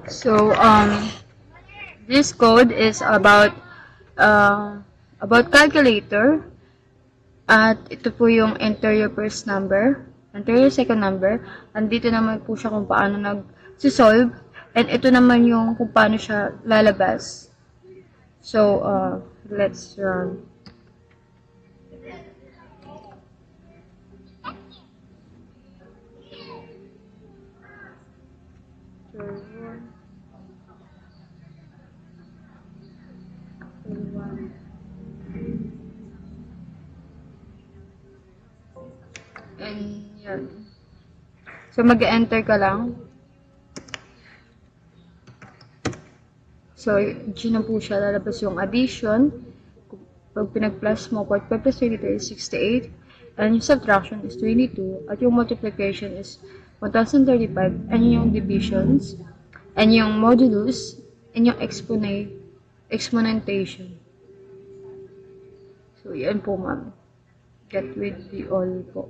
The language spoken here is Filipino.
So, this code is about calculator. At ito po yung enter your first number, enter your second number. Andito naman po siya kung paano nag-solve. And ito naman yung kung paano siya lalabas. So, let's run. And yan. So, mag-enter ka lang. So, dyan na po siya lalabas yung addition. Pag pinag-plus mo, 45 plus 23 is 68. And yung subtraction is 22. At yung multiplication is 1035. And yung divisions. And yung modulus. And yung exponentation. So, yan po, ma'am. Get with the all po.